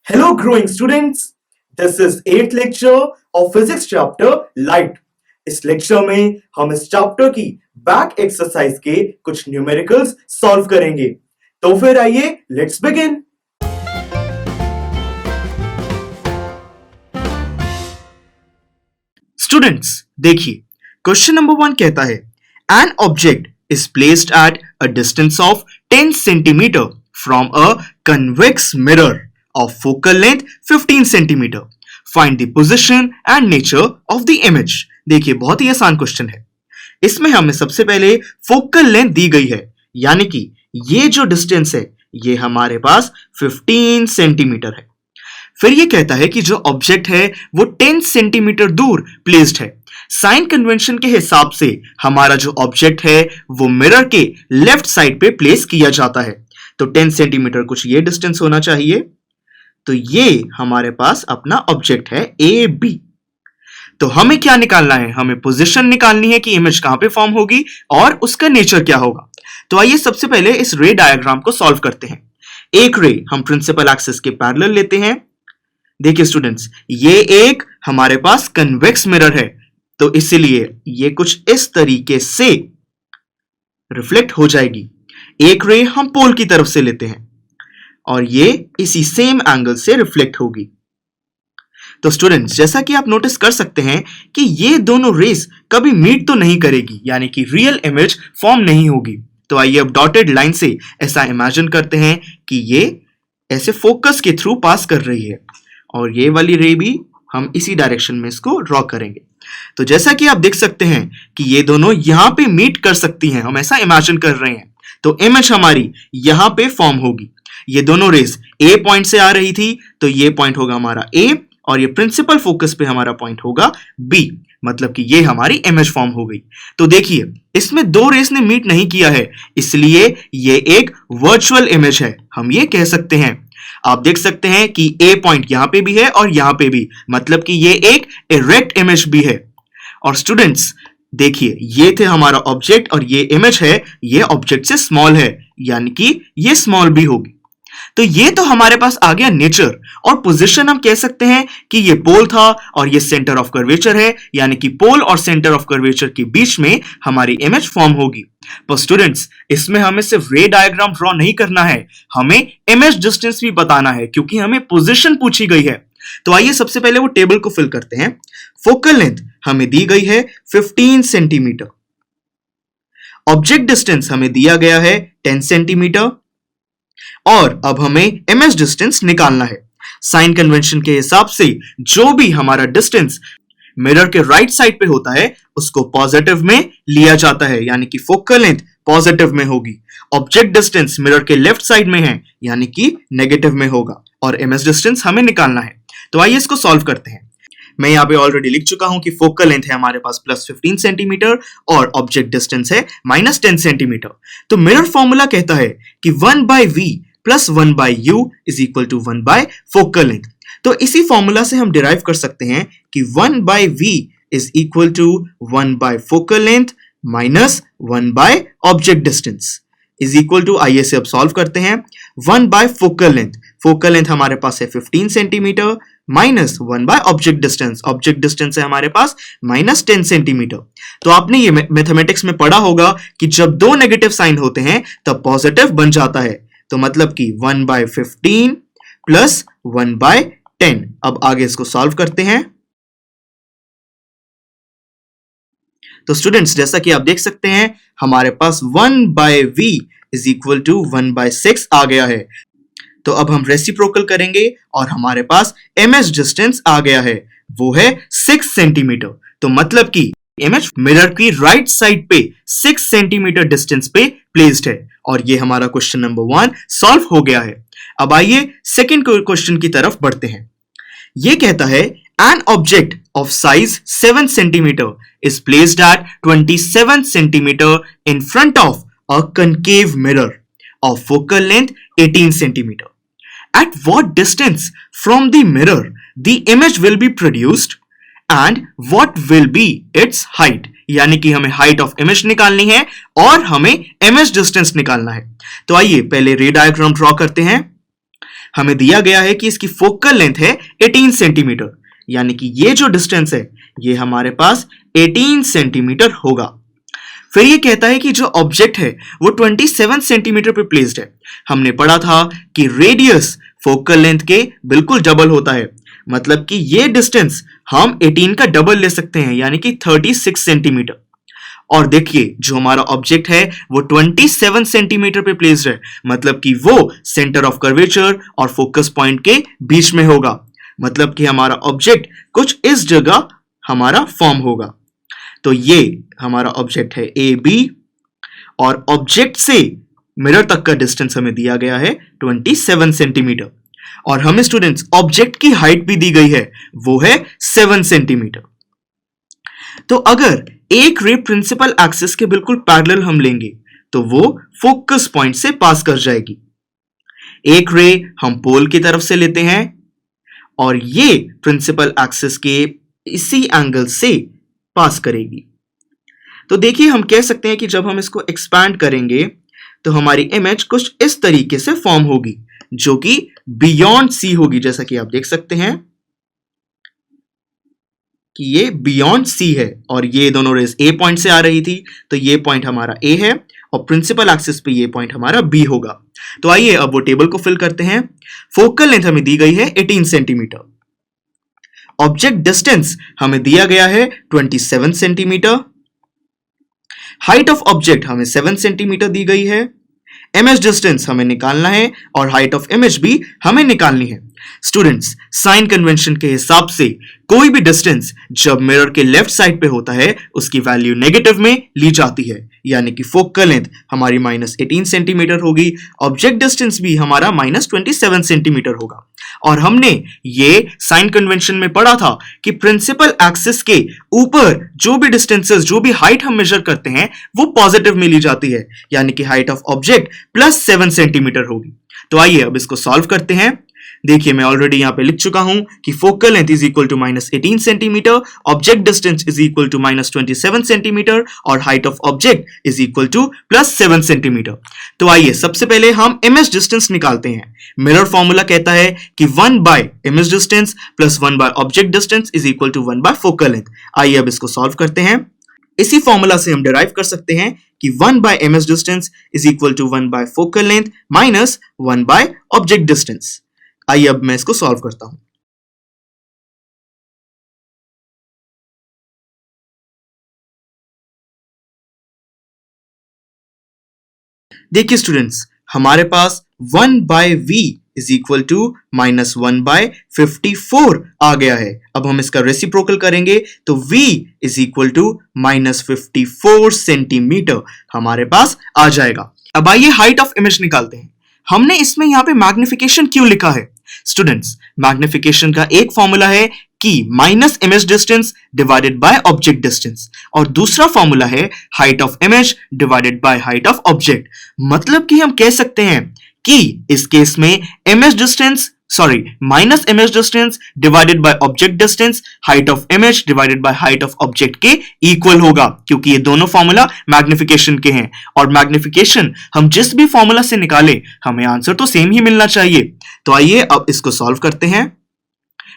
Hello, growing students. This is 8th lecture of physics chapter Light. इस lecture में हम इस चैप्टर की बैक एक्सरसाइज के कुछ न्यूमेरिकल्स सॉल्व करेंगे। तो फिर आइए लेट्स बिगिन। स्टूडेंट्स देखिए, क्वेश्चन नंबर 1 कहता है an object is placed at a distance of 10 centimetre from a convex mirror of focal length 15 centimeter. Find the position and nature of the image. देखिए, बहुत ही आसान क्वेश्चन है। इसमें हमें सबसे पहले फोकल लेंथ दी गई है, यानी कि ये जो डिस्टेंस है ये हमारे पास 15 सेंटीमीटर है। फिर ये कहता है कि जो ऑब्जेक्ट है वो 10 सेंटीमीटर दूर प्लेस्ड है। साइन कन्वेंशन के हिसाब से हमारा जो ऑब्जेक्ट है वो मिरर के लेफ्ट साइड पे प्लेस किया जाता है। तो 10 सेंटीमीटर कुछ ये डिस्टेंस होना चाहिए। तो ये हमारे पास अपना ऑब्जेक्ट है ए बी। तो हमें क्या निकालना है? हमें पोजीशन निकालनी है कि इमेज कहां पे फॉर्म होगी और उसका नेचर क्या होगा। तो आइए सबसे पहले इस रे डायग्राम को सॉल्व करते हैं। एक रे हम प्रिंसिपल एक्सिस के पैरेलल लेते हैं। देखिए स्टूडेंट्स, ये एक हमारे पास कन्वेक्स मिरर है, तो इसलिए ये कुछ इस तरीके से रिफ्लेक्ट हो जाएगी। एक रे हम पोल की तरफ से लेते हैं और ये इसी सेम एंगल से रिफ्लेक्ट होगी। तो स्टूडेंट्स, जैसा कि आप नोटिस कर सकते हैं कि ये दोनों रेस कभी मीट तो नहीं करेगी, यानी कि रियल इमेज फॉर्म नहीं होगी। तो आइए अब डॉटेड लाइन से ऐसा इमेजिन करते हैं कि ये ऐसे फोकस के थ्रू पास कर रही है और ये वाली रे भी हम इसी डायरेक्शन में इसको ड्रॉ करेंगे। तो जैसा कि आप देख सकते हैं कि ये दोनों यहां पे मीट कर सकती हैं, हम ऐसा इमेजिन कर रहे हैं। तो इमेज हमारी यहां पे फॉर्म होगी। ये दोनों रेस ए पॉइंट से आ रही थी, तो ये पॉइंट होगा हमारा ए और ये प्रिंसिपल फोकस पे हमारा पॉइंट होगा बी, मतलब कि ये हमारी इमेज फॉर्म हो गई। तो देखिए, इसमें दो रेस ने मीट नहीं किया है, इसलिए ये एक वर्चुअल इमेज है, हम ये कह सकते हैं। आप देख सकते हैं कि ए पॉइंट यहां पे भी है और यहां पे भी, मतलब कि ये एक इरेक्ट इमेज भी है। और स्टूडेंट्स देखिए, ये थे हमारा ऑब्जेक्ट और ये इमेज है, ये ऑब्जेक्ट से स्मॉल है, यानी कि ये स्मॉल भी होगी। तो ये तो हमारे पास आ गया नेचर। और पोजीशन हम कह सकते हैं कि ये पोल था और ये सेंटर ऑफ कर्वेचर है, यानी कि पोल और सेंटर ऑफ कर्वेचर के बीच में हमारी इमेज फॉर्म होगी। पर स्टूडेंट्स, इसमें हमें सिर्फ रे डायग्राम ड्रॉ नहीं करना है, हमें इमेज डिस्टेंस भी बताना है, क्योंकि हमें पोजीशन पूछी गई है। तो आइए सबसे पहले वो टेबल को फिल करते हैं। फोकल लेंथ हमें दी गई है 15 सेंटीमीटर। ऑब्जेक्ट डिस्टेंस हमें दिया गया है 10 सेंटीमीटर और अब हमें इमेज डिस्टेंस निकालना है। साइन कन्वेंशन के हिसाब से जो भी हमारा डिस्टेंस मिरर के राइट साइड पे होता है उसको पॉजिटिव में लिया जाता है, यानी कि फोकल लेंथ पॉजिटिव में होगी। ऑब्जेक्ट डिस्टेंस मिरर के लेफ्ट साइड में है, यानी कि नेगेटिव में होगा और इमेज डिस्टेंस हमें निकालना है। तो आइए इसको सॉल्व करते हैं। मैं यहाँ पे ऑलरेडी लिख चुका हूं कि फोकल लेंथ है हमारे पास प्लस 15 सेंटीमीटर और ऑब्जेक्ट डिस्टेंस है माइनस 10 सेंटीमीटर। तो मिरर फॉर्मूला कहता है कि 1/v plus 1/u is equal to focal length. तो इसी फॉर्मूला से हम डिराइव कर सकते हैं कि 1/v is equal to 1/ focal length minus 1/ object distance is equal to, आइए से अब सॉल्व करते हैं। 1/फोकल लेंथ, फोकल लेंथ हमारे पास है 15 centimetre minus object distance, object distance है हमारे पास माइनस 10 सेंटीमीटर। तो आपने ये मैथमेटिक्स में पढ़ा होगा कि जब दो नेगेटिव साइन होते हैं तब पॉजिटिव बन जाता है। तो मतलब कि 1/15 प्लस 1/10। अब आगे इसको सॉल्व करते हैं। तो स्टूडेंट्स, जैसा कि आप देख सकते हैं हमारे पास 1/v इज इक्वल टू 1/6 आ गया है। तो अब हम रेसिप्रोकल करेंगे और हमारे पास इमेज डिस्टेंस आ गया है, वो है 6 सेंटीमीटर। तो मतलब कि इमेज मिरर की राइट साइड पे 6 सेंटीमीटर डिस्टेंस पे प्लेस्ड है और ये हमारा क्वेश्चन नंबर 1 सॉल्व हो गया है। अब आइए सेकंड क्वेश्चन की तरफ बढ़ते हैं। ये कहता है an object of size 7 centimetre is placed at 27 centimetre in front of a concave mirror of focal length 18 centimeter. At what distance from the mirror the image will be produced and what will be its height? यानी कि हमें height of image निकालनी है और हमें image distance निकालना है। तो आइए पहले रे डायग्राम ड्रॉ करते हैं। हमें दिया गया है कि इसकी फोकल लेंथ है 18 सेंटीमीटर, यानी कि ये जो डिस्टेंस है ये हमारे पास 18 सेंटीमीटर होगा। फिर ये कहता है कि जो ऑब्जेक्ट है वो 27 सेंटीमीटर पे प्लेस्ड है। हमने पढ़ा था कि रेडियस फोकल लेंथ के बिल्कुल डबल होता है, मतलब कि ये डिस्टेंस हम 18 का डबल ले सकते हैं, यानी कि 36 सेंटीमीटर। और देखिए जो हमारा ऑब्जेक्ट है वो 27 सेंटीमीटर पे प्लेस्ड है, मतलब कि वो सेंटर ऑफ कर्वेचर और फोकस पॉइंट के बीच में होगा। मतलब कि हमारा ऑब्जेक्ट कुछ इस जगह हमारा फॉर्म होगा। तो ये हमारा ऑब्जेक्ट है ए बी, और ऑब्जेक्ट से मिरर तक का डिस्टेंस हमें दिया गया है 27 सेंटीमीटर। और हमें स्टूडेंट्स ऑब्जेक्ट की हाइट भी दी गई है, वो है 7 सेंटीमीटर। तो अगर एक रे प्रिंसिपल एक्सिस के बिल्कुल पैरेलल हम लेंगे तो वो फोकस पॉइंट से पास कर जाएगी। एक रे हम पोल की तरफ से लेते हैं और ये प्रिंसिपल एक्सिस के इसी एंगल से पास करेगी। तो देखिए हम कह सकते हैं कि जब हम इसको एक्सपैंड करेंगे तो हमारी इमेज कुछ इस तरीके से फॉर्म होगी, जो कि बियॉन्ड सी होगी। जैसा कि आप देख सकते हैं कि ये बियॉन्ड सी है, और ये दोनों रेज ए पॉइंट से आ रही थी, तो ये पॉइंट हमारा ए है और प्रिंसिपल एक्सिस पे ये पॉइंट हमारा बी होगा। तो आइए अब वो टेबल को फिल करते हैं। फोकल लेंथ हमें दी गई है 18 सेंटीमीटर। ऑब्जेक्ट डिस्टेंस हमें दिया गया है 27 सेंटीमीटर। हाइट ऑफ ऑब्जेक्ट हमें 7 सेंटीमीटर दी गई है। इमेज डिस्टेंस हमें निकालना है और हाइट ऑफ इमेज भी हमें निकालनी है। स्टूडेंट्स, साइन कन्वेंशन के हिसाब से कोई भी डिस्टेंस जब मिरर के लेफ्ट साइड पे होता है उसकी वैल्यू नेगेटिव में ली जाती है, यानी कि फोकल लेंथ हमारी -18 सेंटीमीटर होगी, ऑब्जेक्ट डिस्टेंस भी हमारा -27 सेंटीमीटर होगा। और हमने ये साइन कन्वेंशन में पढ़ा था कि प्रिंसिपल एक्सिस के ऊपर जो भी डिस्टेंसेस, जो भी हाइट हम मेजर करते हैं वो पॉजिटिव में ली जाती है, यानी कि हाइट ऑफ ऑब्जेक्ट +7 सेंटीमीटर होगी। तो आइए अब इसको सॉल्व करते हैं। देखिए मैं ऑलरेडी यहां पे लिख चुका हूं कि focal length is equal to -18 centimetre, object distance is equal to -27 centimetre और height of object is equal to +7 centimetre. तो आइए सबसे पहले हम इमेज डिस्टेंस निकालते हैं। मिरर फॉर्मूला कहता है कि 1 by image distance plus 1 by object distance is equal to 1 by focal length. आइए अब इसको सॉल्व करते हैं। इसी फॉर्मूला से हम डिराइव कर सकते हैं कि 1 by image distance is equal to 1 by focal length minus 1 by object distance. आइए अब मैं इसको सॉल्व करता हूं। देखिए स्टूडेंट्स, हमारे पास 1 by v is equal to -1 by 54 आ गया है। अब हम इसका रेसिप्रोकल करेंगे तो v is equal to -54 centimetre हमारे पास आ जाएगा। अब आइए हाइट ऑफ इमेज निकालते हैं। हमने इसमें यहाँ पे मैग्निफिकेशन क्यों लिखा है? स्टूडेंट्स, मैग्निफिकेशन का एक फॉर्मूला है कि minus image distance divided by object distance, और दूसरा फॉर्मूला है height of image divided by height of object. मतलब कि हम कह सकते हैं कि इस केस में image distance minus image distance divided by object distance height of image divided by height of object के इक्वल होगा, क्योंकि ये दोनों फॉर्मूला मैग्निफिकेशन के हैं। और मैग्निफिकेशन हम जिस भी फॉर्मूला से निकाले हमें आंसर तो सेम ही मिलना चाहिए। तो आइए अब इसको सॉल्व करते हैं।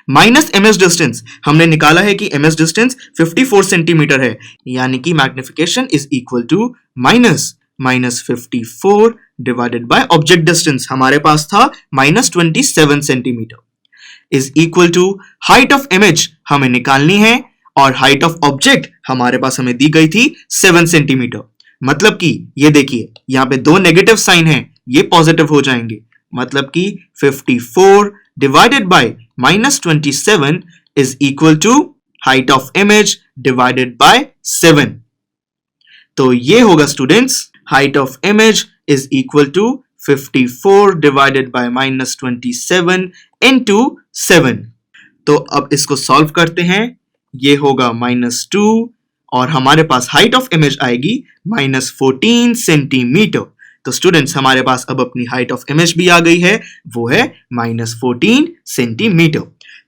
माइनस इमेज डिस्टेंस हमने निकाला है कि इमेज डिस्टेंस 54 सेंटीमीटर है, यानी कि magnification is equal to -54 divided by object distance हमारे पास था -27 centimetre is equal to height of image हमें निकालनी है और हाइट ऑफ ऑब्जेक्ट हमारे पास हमें दी गई थी 7 सेंटीमीटर। मतलब कि ये देखिए यहाँ पे दो नेगेटिव साइन है, ये पॉजिटिव हो जाएंगे। मतलब कि 54 divided by -27 is equal to height of image divided by 7। तो ये होगा students, height of image is equal to 54 divided by -27 into 7। तो अब इसको सॉल्व करते हैं। ये होगा -2 और हमारे पास हाइट ऑफ इमेज आएगी -14 सेंटीमीटर। तो स्टूडेंट्स, हमारे पास अब अपनी हाइट ऑफ इमेज भी आ गई है, वो है -14 सेंटीमीटर।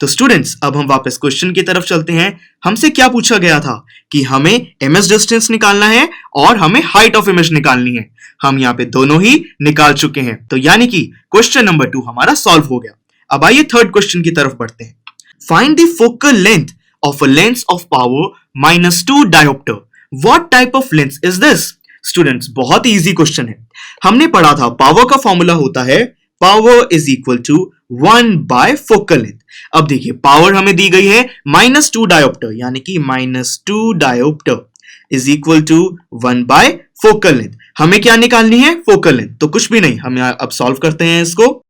तो स्टूडेंट्स अब हम वापस क्वेश्चन की तरफ चलते हैं। हमसे क्या पूछा गया था कि हमें इमेज डिस्टेंस निकालना है और हमें हाइट ऑफ इमेज निकालनी है। हम यहाँ पे दोनों ही निकाल चुके हैं, तो यानी कि क्वेश्चन नंबर 2 हमारा सॉल्व हो गया। अब आइए थर्ड क्वेश्चन की तरफ बढ़ते हैं। Find the focal length of a lens of power -2 dioptre. What type of lens is this? Students बहुत ही इजी क्वेश्चन है। हमने पढ़ा था पावर का फॉर्मूला होता है power is equal to 1 by focal length. अब देखिए पावर हमें दी गई है -2 डायोप्टर, यानी कि -2 dioptre is equal to 1 by focal length. हमें क्या निकालनी है? Focal length. तो कुछ भी नहीं, हम अब सॉल्व करते हैं इसको।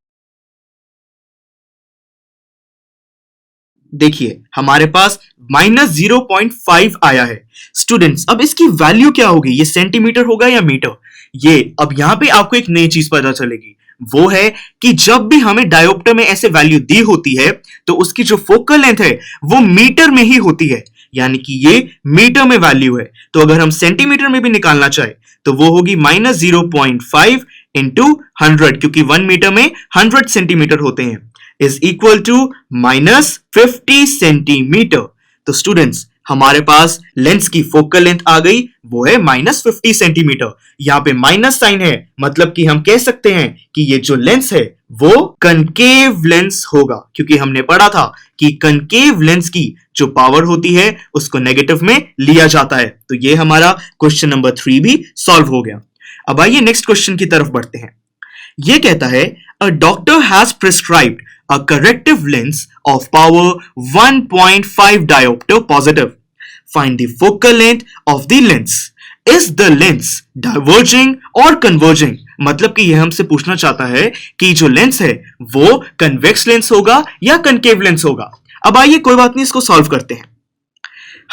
देखिए हमारे पास -0.5 आया है। स्टूडेंट्स अब इसकी वैल्यू क्या होगी? ये सेंटीमीटर होगा या मीटर? ये अब यहां पे आपको एक नई चीज पता चलेगी, वो है कि जब भी हमें डायोप्टर में ऐसे वैल्यू दी होती है तो उसकी जो फोकल लेंथ है वो मीटर में ही होती है, यानी कि ये मीटर में वैल्यू है। तो अगर हम सेंटीमीटर में भी निकालना चाहे तो वो होगी -0.5 इंटू 100, क्योंकि 1 मीटर में 100 सेंटीमीटर होते हैं, इज इक्वल टू -50 सेंटीमीटर। तो स्टूडेंट्स हमारे पास लेंस की फोकल लेंथ आ गई, वो है -50 सेंटीमीटर। यहाँ पे माइनस साइन है, मतलब कि हम कह सकते हैं कि ये जो लेंस है वो कनकेव लेंस होगा, क्योंकि हमने पढ़ा था कि कनकेव लेंस की जो पावर होती है उसको नेगेटिव में लिया जाता है। तो ये हमारा क्वेश्चन नंबर 3 भी सॉल्व हो गया। अब आइए नेक्स्ट क्वेश्चन की तरफ बढ़ते हैं। ये कहता है a doctor has prescribed a corrective lens of power 1.5 diopter positive. Find the focal length of the lens. Is the lens diverging or converging? मतलब कि यह हमसे पूछना चाहता है कि जो लेंस है वो कन्वेक्स लेंस होगा या कनकेव लेंस होगा। अब आइए कोई बात नहीं, इसको सॉल्व करते हैं।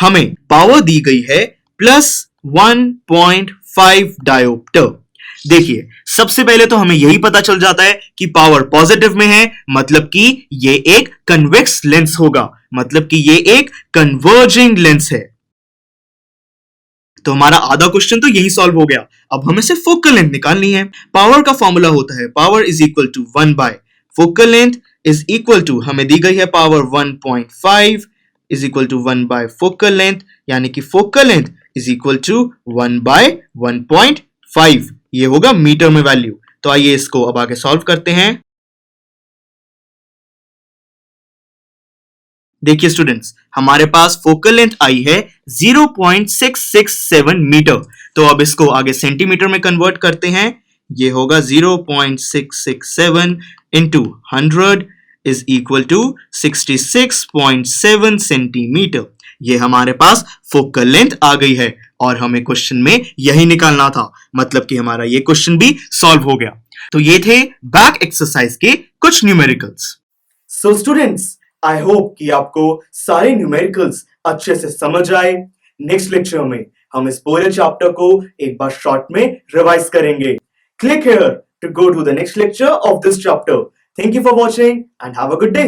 हमें पावर दी गई है +1.5 डायोप्टर। देखिए सबसे पहले तो हमें यही पता चल जाता है कि पावर पॉजिटिव में है, मतलब कि ये एक कन्वेक्स लेंस होगा, मतलब कि ये एक कन्वर्जिंग लेंस है। तो हमारा आधा क्वेश्चन तो यही सॉल्व हो गया। अब हमें सिर्फ फोकल लेंथ निकालनी है। पावर का फॉर्मूला होता है power is equal to 1 by focal length is equal to, हमें दी गई है power 1.5 is equal to 1 by focal length, यानी कि focal length is equal to 1 by 1.5। ये होगा मीटर में वैल्यू। तो आइए इसको अब आगे सॉल्व करते हैं। देखिए स्टूडेंट्स हमारे पास फोकल लेंथ आई है 0.667 मीटर। तो अब इसको आगे सेंटीमीटर में कन्वर्ट करते हैं। ये होगा 0.667 into 100 is equal to 66.7 centimetre. ये हमारे पास फोकल लेंथ आ गई है और हमें क्वेश्चन में यही निकालना था, मतलब कि हमारा ये क्वेश्चन भी सॉल्व हो गया। तो ये थे बैक एक्सरसाइज के कुछ numericals. So students I hope कि आपको सारे न्यूमेरिकल्स अच्छे से समझ आए। नेक्स्ट लेक्चर में हम इस पूरे चैप्टर को एक बार शॉर्ट में रिवाइज करेंगे। Click here to go to the next lecture of this chapter. Thank you for watching and have a good day.